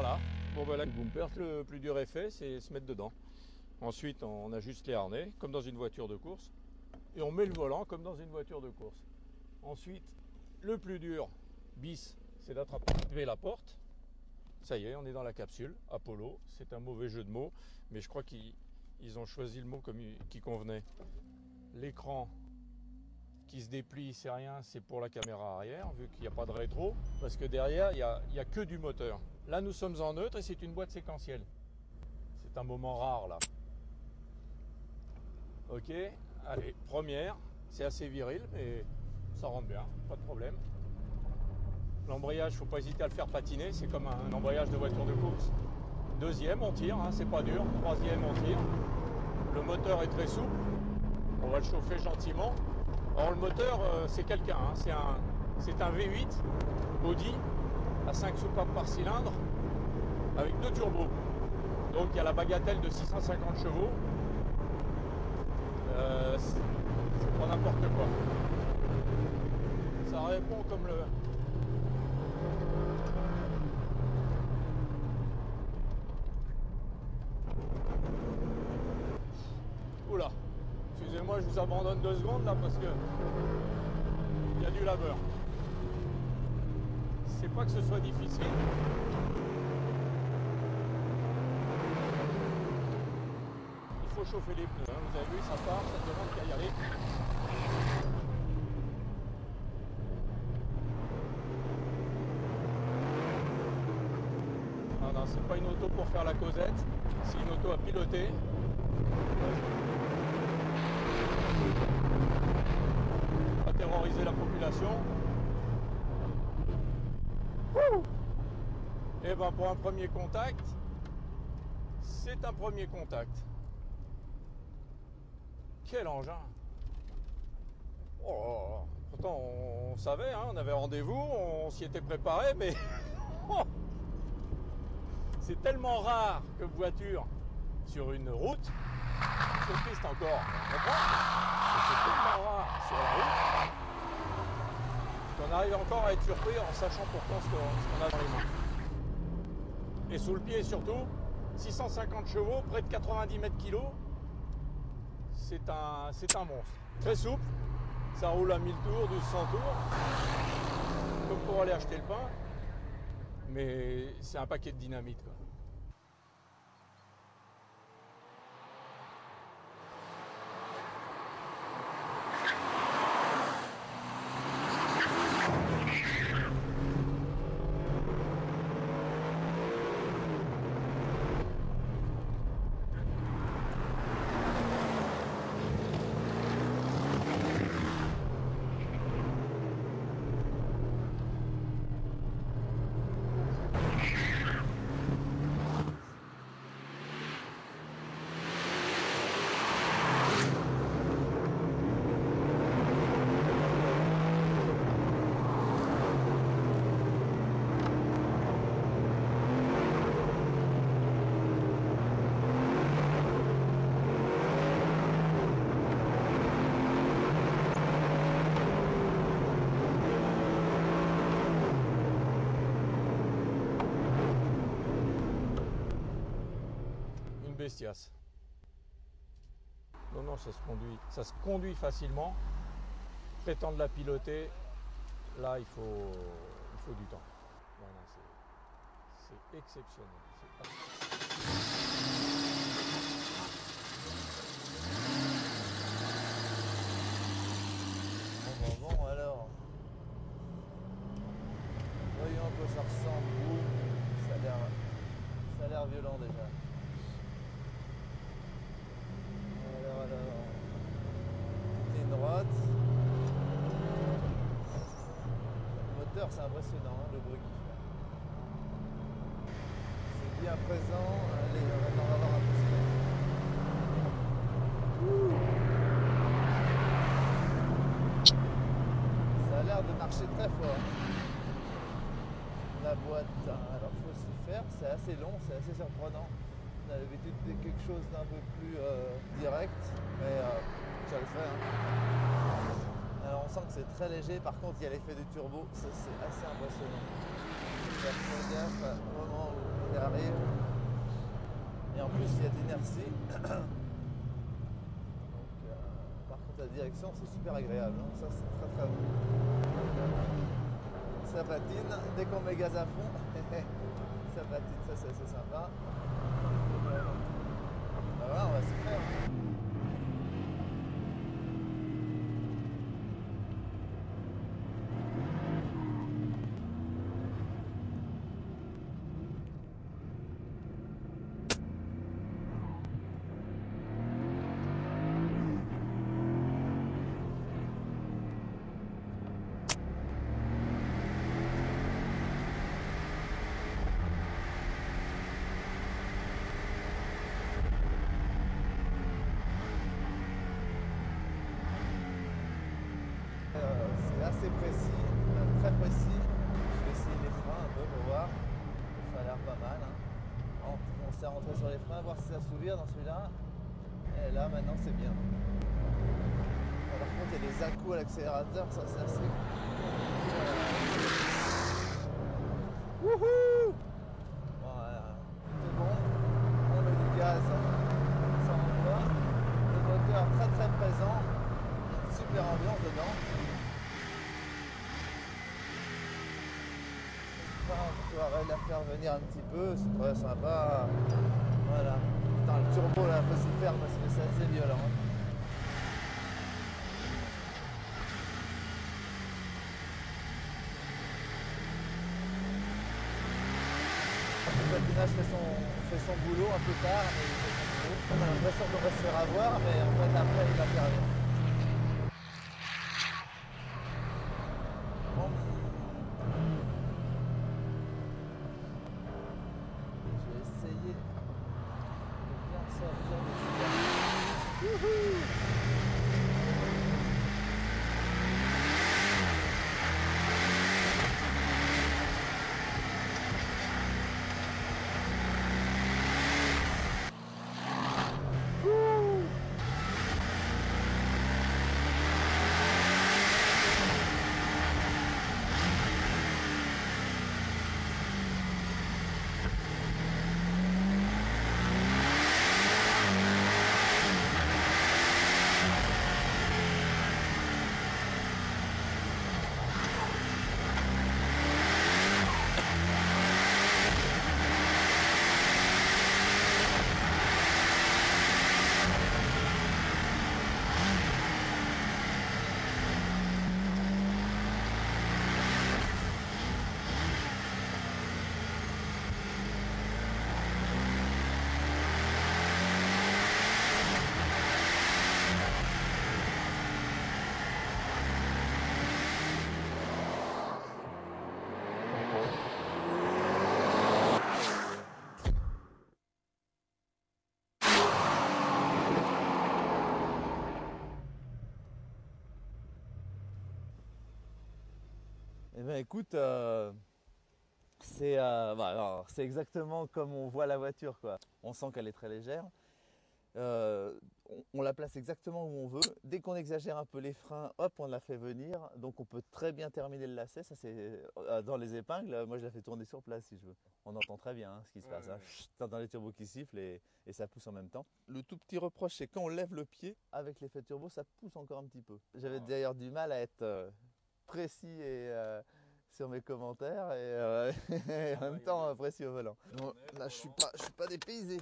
Voilà. Bon ben là, le bumper, le plus dur est fait, c'est se mettre dedans. Ensuite, on ajuste les harnais, comme dans une voiture de course. Et on met le volant, comme dans une voiture de course. Ensuite, le plus dur, bis, c'est d'attraper la porte. Ça y est, on est dans la capsule. Apollo, c'est un mauvais jeu de mots, mais je crois qu'ils ont choisi le mot qui convenait. L'écran qui se déplie, c'est rien, c'est pour la caméra arrière, vu qu'il n'y a pas de rétro, parce que derrière, il y a que du moteur. Là, nous sommes en neutre et c'est une boîte séquentielle. C'est un moment rare, là. Ok, allez, première, c'est assez viril, mais ça rentre bien, pas de problème. L'embrayage, faut pas hésiter à le faire patiner, c'est comme un embrayage de voiture de course. Deuxième, on tire, hein, c'est pas dur. Troisième, on tire. Le moteur est très souple, on va le chauffer gentiment. Alors le moteur, c'est quelqu'un, hein, c'est un V8 Audi à 5 soupapes par cylindre avec 2 turbos. Donc il y a la bagatelle de 650 chevaux. C'est pas n'importe quoi. Ça répond comme le... Oula, excusez-moi, je vous abandonne 2 secondes là parce que il y a du labeur. C'est pas que ce soit difficile. Il faut chauffer les pneus, hein. Vous avez vu, ça part, ça demande qu'à y aller. Non, c'est pas une auto pour faire la causette, c'est une auto à piloter. À terroriser la population. Et ben pour un premier contact, c'est un premier contact. Quel engin! Oh, pourtant on savait, hein, on avait rendez-vous, on s'y était préparé, mais c'est tellement rare que voiture sur une route, sur piste encore, on comprend, c'est tellement rare sur la route qu'on arrive encore à être surpris en sachant pourtant ce qu'on a dans les mains. Et sous le pied surtout, 650 chevaux, près de 90 mètres kilos, c'est un monstre. Très souple, ça roule à 1000 tours, 1200 tours, comme pour aller acheter le pain, mais c'est un paquet de dynamite, quoi. Bestias. Non, ça se conduit facilement. Prétendre la piloter, là il faut du temps. Voilà, c'est exceptionnel. Bon, alors. Voyons à quoi ça ressemble. Ça a l'air violent déjà. Alors. Ligne droite. Le moteur, c'est impressionnant, hein, le bruit qu'il fait. C'est bien présent. Allez, on va voir un peu ce qu'il y a. Ça a l'air de marcher très fort. La boîte, alors faut s'y faire, c'est assez long, c'est assez surprenant. On a l'habitude de quelque chose d'un peu plus direct, mais ça le fait. Hein. Alors on sent que c'est très léger, par contre il y a l'effet du turbo, ça c'est assez impressionnant. Faire gaffe au moment où qui arrive. Et en plus il y a de l'inertie. Par contre la direction c'est super agréable, hein. Ça c'est très très bon. Ça patine, dès qu'on met gaz à fond, ça patine, ça c'est assez sympa. Bah voilà, on va s'y faire. C'est assez précis, très précis. Je vais essayer les freins un peu pour voir. Ça a l'air pas mal, hein. On s'est rentré sur les freins, voir si ça s'ouvre dans celui-là. Et là maintenant c'est bien. Par contre il y a des à-coups à l'accélérateur, ça c'est assez. Wouhou! Voilà, c'est bon. On met du gaz, ça envoie. Le moteur très très présent. Super ambiance dedans. On va la faire venir un petit peu, c'est très sympa. Voilà. Putain, le turbo là, faut s'y faire parce que c'est assez violent. Hein. Le patinage fait son boulot un peu tard, mais il fait son boulot. On a l'impression qu'on va se faire avoir, mais en fait après il va faire rien. Bon. Je vais essayer de bien sortir de celui-là. Wouhou! Eh bien écoute, c'est exactement comme on voit la voiture, quoi. On sent qu'elle est très légère. On la place exactement où on veut. Dès qu'on exagère un peu les freins, hop, on la fait venir. Donc on peut très bien terminer le lacet. Ça c'est dans les épingles. Moi je la fais tourner sur place si je veux. On entend très bien ce qui se passe. Hein. T'entends les turbos qui sifflent et ça pousse en même temps. Le tout petit reproche, c'est quand on lève le pied avec l'effet turbo, ça pousse encore un petit peu. J'avais d'ailleurs du mal à être précis et sur mes commentaires et en même temps précis au volant. Bon, là je suis pas dépaysé.